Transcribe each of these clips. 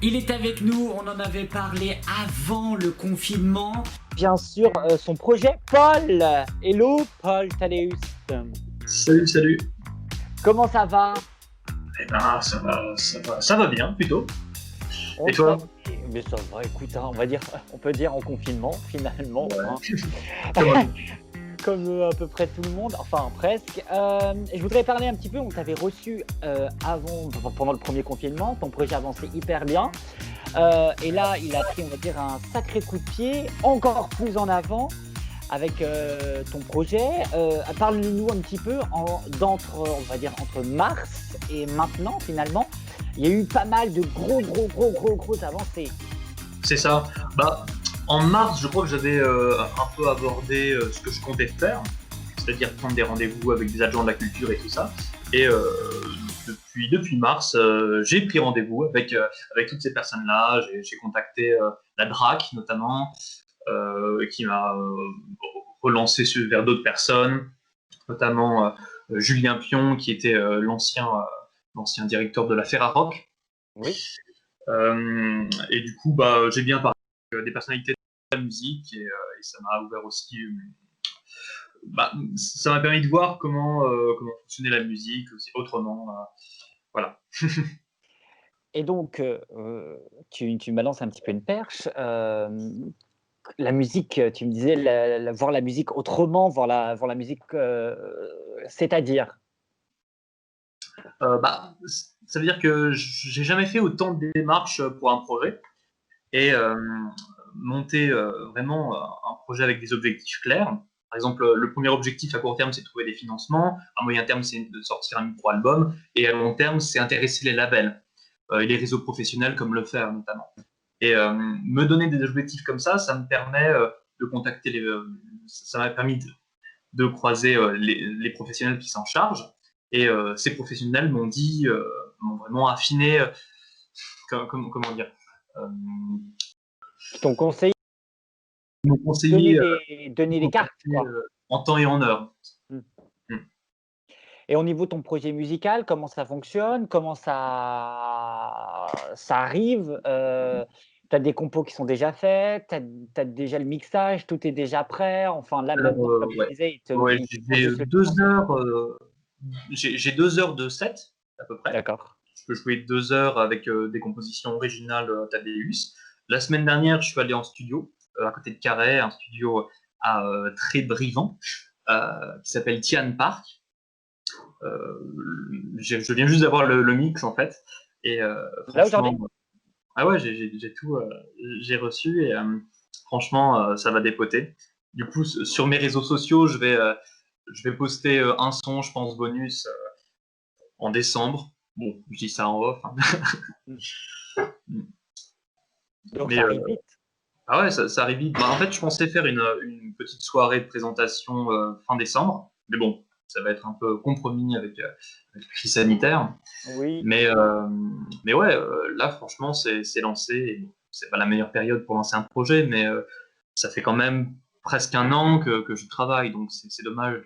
Il est avec nous, on en avait parlé avant le confinement. Bien sûr, son projet Paul. Hello Paul Thaddeus. Salut, salut. Comment ça va? Eh ben, ça va bien plutôt. On Et toi? Mais ça va, écoute, hein, on peut dire en confinement finalement, hein. Ouais. Comment- Comme à peu près tout le monde, enfin presque. Je voudrais parler un petit peu, on t'avait reçu pendant le premier confinement, ton projet avançait hyper bien. Et là, il a pris, on va dire, un sacré coup de pied, encore plus en avant avec ton projet. Parle-nous un petit peu on va dire, entre mars et maintenant, finalement. Il y a eu pas mal de grosses avancées. C'est ça. Bah, en mars, je crois que j'avais un peu abordé ce que je comptais faire, c'est-à-dire prendre des rendez-vous avec des agents de la culture et tout ça. Et depuis mars, j'ai pris rendez-vous avec toutes ces personnes-là. J'ai contacté la DRAC notamment, qui m'a relancé vers d'autres personnes, notamment Julien Pion, qui était l'ancien directeur de la Ferrarock. Oui. Et du coup, bah, j'ai bien parlé avec des personnalités de la musique et ça m'a ouvert aussi. Bah, ça m'a permis de voir comment fonctionnait la musique aussi autrement. Voilà. Et donc, tu me balances un petit peu une perche. La musique, tu me disais voir la musique autrement, voir la musique, c'est-à-dire? Bah, ça veut dire que j'ai jamais fait autant de démarches pour un projet et monter vraiment un projet avec des objectifs clairs. Par exemple, le premier objectif à court terme, c'est de trouver des financements. À moyen terme, c'est de sortir un micro-album. Et à long terme, c'est intéresser les labels et les réseaux professionnels comme le faire notamment. Et me donner des objectifs comme ça me permet de contacter ça m'a permis de croiser les professionnels qui s'en chargent. Et ces professionnels m'ont vraiment affiné, comment dire, euh, Qui t'ont conseillé m'ont conseillé donner les cartes, quoi. en temps et en heure. Mmh. Mm. Et au niveau de ton projet musical, comment ça fonctionne? Comment ça arrive? Tu as des compos qui sont déjà faits? Tu as déjà le mixage? Tout est déjà prêt? Enfin, là, Alors, maintenant, comme tu ouais, disais, ouais, il te manque juste le financement. j'ai 2 heures de set à peu près. D'accord. Je peux jouer 2 heures avec des compositions originales Thaddeus. La semaine dernière, je suis allé en studio à côté de Carhaix, un studio à Trébrivant qui s'appelle Tian Park. Je viens juste d'avoir le mix en fait et Là, aujourd'hui? franchement, ah ouais, j'ai tout, j'ai reçu et franchement, ça va dépoter. Du coup, sur mes réseaux sociaux, je vais poster un son, je pense, bonus en décembre. Bon, je dis ça en off, hein. Mmh. Donc Mais ça arrive vite. ah ouais, ça arrive vite. Bah, en fait, je pensais faire une petite soirée de présentation fin décembre, mais bon, ça va être un peu compromis avec la crise sanitaire. Oui. Mais, euh, mais ouais, là, franchement, c'est lancé. Et bon, c'est pas la meilleure période pour lancer un projet, mais ça fait quand même presque un an que je travaille, donc c'est dommage.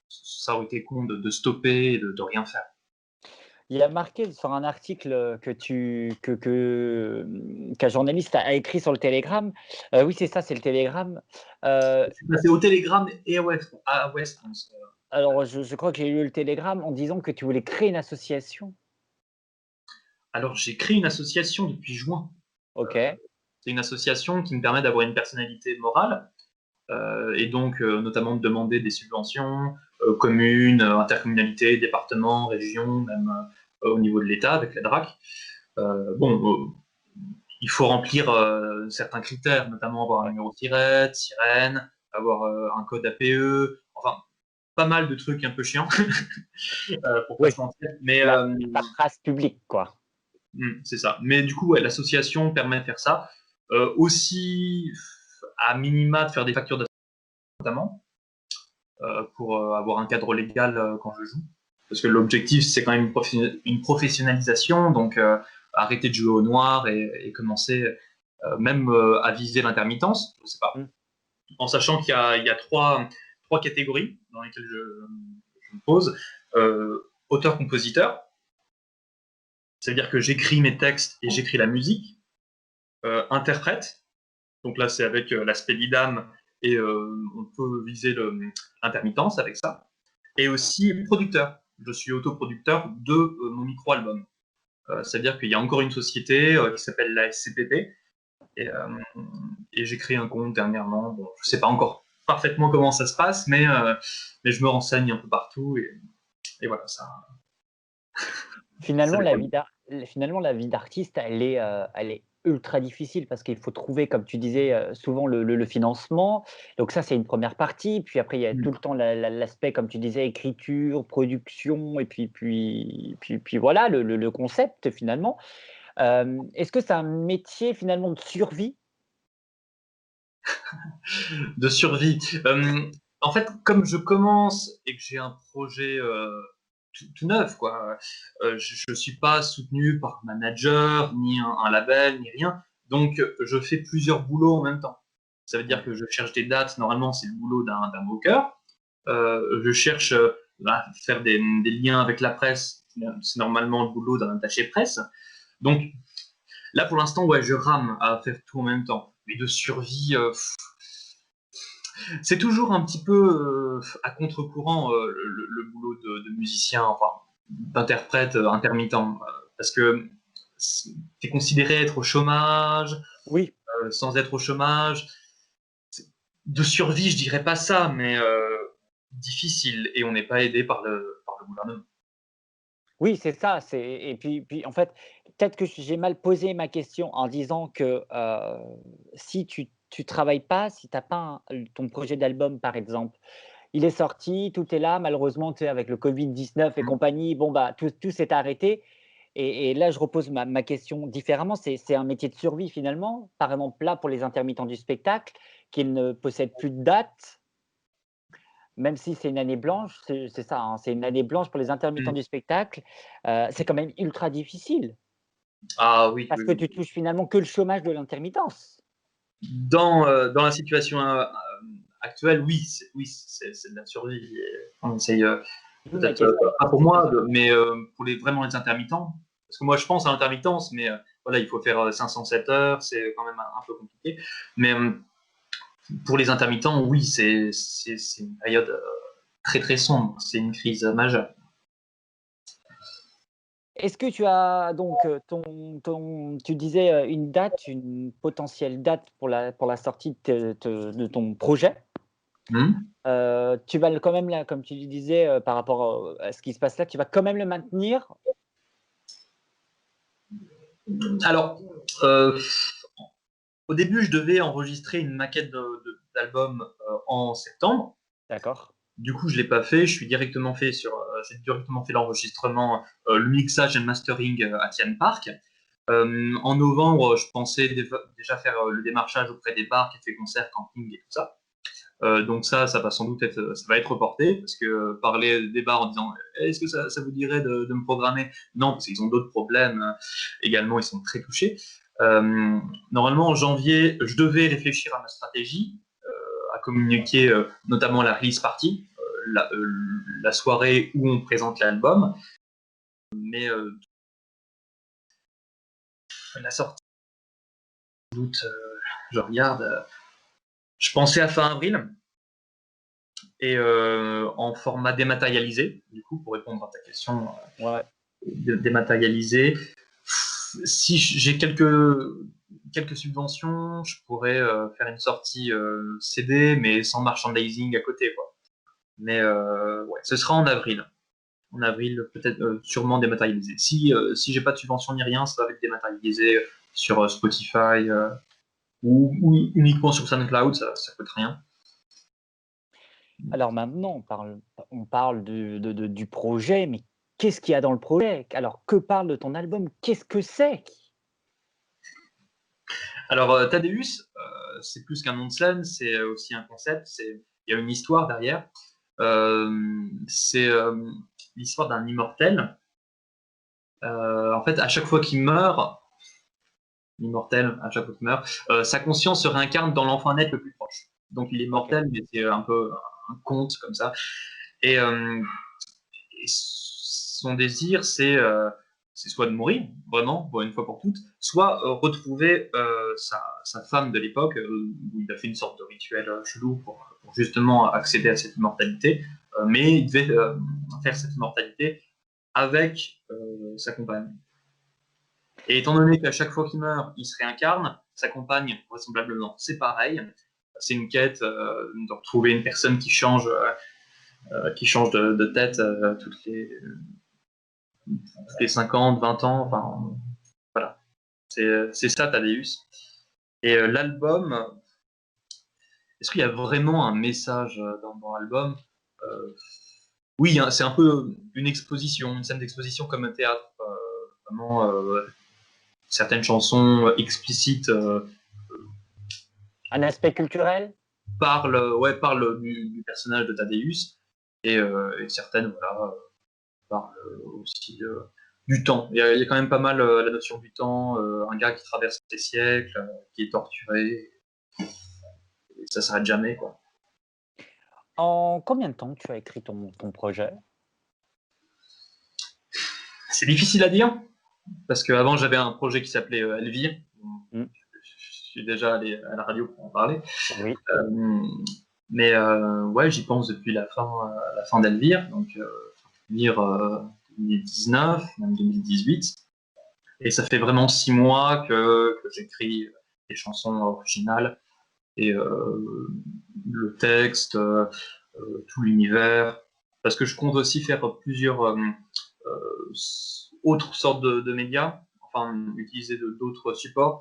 Ça aurait été con de stopper et de rien faire. Il y a marqué sur un article qu'un journaliste a écrit sur le Telegram. Oui, c'est ça, c'est le Telegram. Heu, C'est passé au Telegram et à West. alors je crois que j'ai lu le Telegram en disant que tu voulais créer une association. Alors, j'ai créé une association depuis juin. OK. C'est une association qui me permet d'avoir une personnalité morale et donc notamment de demander des subventions, communes, intercommunalités, départements, régions, même au niveau de l'État avec la DRAC. Bon, il faut remplir certains critères, notamment avoir un Ouais. numéro de tirette, sirène, avoir un code APE, enfin pas mal de trucs un peu chiants pour pas Oui, se mentir. Mais la paperasse publique, quoi. c'est ça. Mais du coup, ouais, l'association permet de faire ça. Aussi, à minima, de faire des factures notamment pour avoir un cadre légal quand je joue. Parce que l'objectif, c'est quand même une professionnalisation, donc arrêter de jouer au noir et commencer même à viser l'intermittence, je sais pas. Mmh. En sachant qu'il y a trois catégories dans lesquelles je me pose. Auteur-compositeur, C'est-à-dire que j'écris mes textes et j'écris la musique. Interprète, donc là c'est avec l'aspect d'IDAM et on peut viser l'intermittence avec ça. Et aussi producteur. Je suis autoproducteur de mon micro-album. C'est-à-dire qu'il y a encore une société qui s'appelle la SCPP et j'ai créé un compte dernièrement. Bon, je ne sais pas encore parfaitement comment ça se passe, mais je me renseigne un peu partout et voilà, ça. Finalement, Ça dépend. la vie d'artiste, elle est ultra difficile parce qu'il faut trouver, comme tu disais, souvent le financement. Donc ça, c'est une première partie. Puis après, il y a tout le temps l'aspect, comme tu disais, écriture, production et puis voilà, le concept finalement. Est-ce que c'est un métier finalement de survie? De survie. En fait, comme je commence et que j'ai un projet tout neuf, quoi, je ne suis pas soutenu par un manager, ni un label, ni rien. Donc, je fais plusieurs boulots en même temps. Ça veut dire que je cherche des dates. Normalement, c'est le boulot d'un booker. Je cherche à faire des liens avec la presse. C'est normalement le boulot d'un attaché presse. Donc, là, pour l'instant, ouais, je rame à faire tout en même temps. Mais de survie, c'est toujours un petit peu à contre-courant le boulot de musicien, enfin d'interprète intermittent, parce que tu es considéré être au chômage, Oui. sans être au chômage. De survie, je dirais pas ça, mais difficile, et on n'est pas aidé par le gouvernement. Oui, c'est ça, et puis en fait, peut-être que j'ai mal posé ma question en disant que, si tu travailles pas, si tu as pas ton projet d'album par exemple, il est sorti, tout est là, malheureusement, tu sais, avec le Covid-19 et Mmh. compagnie, bon, bah, tout s'est arrêté et là, je repose ma question différemment. C'est un métier de survie finalement? Par exemple, là, pour les intermittents du spectacle qui ne possèdent plus de date, même si c'est une année blanche, c'est ça, hein, c'est une année blanche pour les intermittents Mmh. du spectacle, c'est quand même ultra difficile Ah oui, parce oui, que oui. tu touches finalement que le chômage de l'intermittence. Dans la situation actuelle, oui, c'est de la survie. Et on essaye D'où ma peut-être question. pas pour C'était moi, ça. mais pour vraiment les intermittents. Parce que moi, je pense à l'intermittence, mais voilà, il faut faire 507 heures, c'est quand même un peu compliqué. Mais pour les intermittents, oui, c'est une période très très sombre, c'est une crise majeure. Est-ce que tu as donc, tu disais, une potentielle date pour la sortie de ton projet. Hmm. Tu vas quand même là, comme tu disais, par rapport, à ce qui se passe là, tu vas quand même le maintenir? Alors, euh, au début, je devais enregistrer une maquette d'album en septembre. D'accord. Du coup, je l'ai pas fait. J'ai directement fait l'enregistrement, le mixage et le mastering à Tian Park. En novembre, je pensais déjà faire le démarchage auprès des bars, cafés, concerts, camping et tout ça. Donc ça va sans doute ça va être reporté parce que parler des bars en disant est-ce que ça vous dirait de me programmer? Non, parce qu'ils ont d'autres problèmes également, ils sont très touchés. Normalement, en janvier, je devais réfléchir à ma stratégie, à communiquer notamment la release party, la soirée où on présente l'album, mais la sortie, doute, je regarde, je pensais à fin avril et en format dématérialisé, du coup, pour répondre à ta question, Ouais. dématérialisé. Si j'ai quelques subventions, je pourrais faire une sortie CD, mais sans merchandising à côté, quoi. Mais ouais, ce sera en avril. En avril, peut-être sûrement dématérialisé. Si j'ai pas de subvention ni rien, ça va être dématérialisé sur Spotify ou uniquement sur SoundCloud, ça coûte rien. Alors maintenant, on parle du projet, mais qu'est-ce qu'il y a dans le projet? Alors que parle de ton album? Qu'est-ce que c'est? Alors, Thaddeus, c'est plus qu'un nom de scène, c'est aussi un concept, il y a une histoire derrière. C'est l'histoire d'un immortel. En fait, à chaque fois qu'il meurt, l'immortel, à chaque fois qu'il meurt, sa conscience se réincarne dans l'enfant net le plus proche. Donc il est OK. mortel, mais c'est un peu un conte comme ça. Et son désir, c'est c'est soit de mourir, vraiment, pour une fois pour toutes, soit retrouver sa femme de l'époque, où il a fait une sorte de rituel chelou pour justement accéder à cette immortalité, mais il devait faire cette immortalité avec sa compagne. Et étant donné qu'à chaque fois qu'il meurt, il se réincarne, sa compagne, vraisemblablement, c'est pareil. C'est une quête de retrouver une personne qui change de tête toutes les 50, 20 ans. Enfin, voilà. C'est ça, Thaddeus. Et l'album, est-ce qu'il y a vraiment un message dans l'album Oui, hein, c'est un peu une exposition, une scène d'exposition comme un théâtre. Vraiment, certaines chansons explicites Un aspect culturel? parlent du personnage de Thaddeus, et certaines parlent aussi du temps. Il y a quand même pas mal la notion du temps, un gars qui traverse des siècles, qui est torturé, et ça s'arrête jamais, quoi. En combien de temps tu as écrit ton projet? C'est difficile à dire, parce qu'avant j'avais un projet qui s'appelait Elvire. Mm. Je suis déjà allé à la radio pour en parler. Oui. Mais ouais, j'y pense depuis la fin d'Elvire, donc Elvire 2019, même 2018. Et ça fait vraiment 6 mois que j'écris des chansons originales, et le texte, tout l'univers, parce que je compte aussi faire plusieurs autres sortes de médias, enfin utiliser d'autres supports,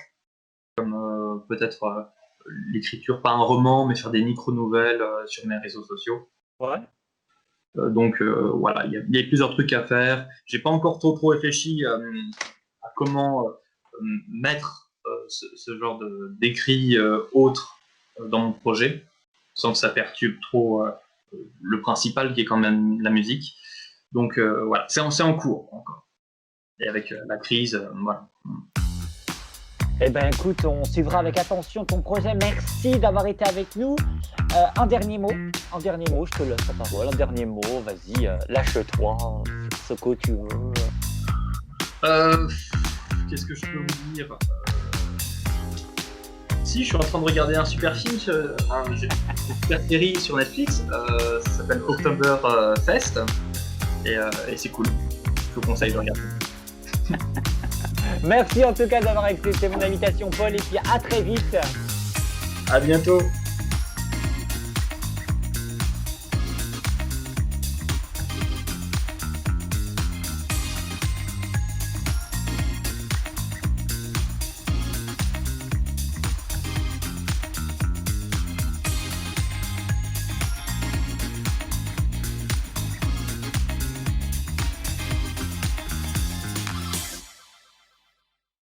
comme peut-être l'écriture, pas un roman, mais faire des micro-nouvelles sur mes réseaux sociaux. Ouais. Donc voilà, il y a plusieurs trucs à faire. J'ai pas encore trop réfléchi à comment mettre ce genre d'écrit autre dans mon projet, sans que ça perturbe trop le principal, qui est quand même la musique. Donc voilà, c'est en cours encore. Et avec la crise, voilà. Eh ben écoute, on suivra avec attention ton projet. Merci d'avoir été avec nous. Un dernier mot, je te laisse la parole. Un dernier mot, vas-y, lâche-toi, ce que tu veux. Qu'est-ce que je peux vous dire? Si, je suis en train de regarder un super film, une super série sur Netflix, ça s'appelle October Fest, et c'est cool. Je vous conseille de regarder. Merci en tout cas d'avoir accepté mon invitation, Paul, et puis à très vite. À bientôt.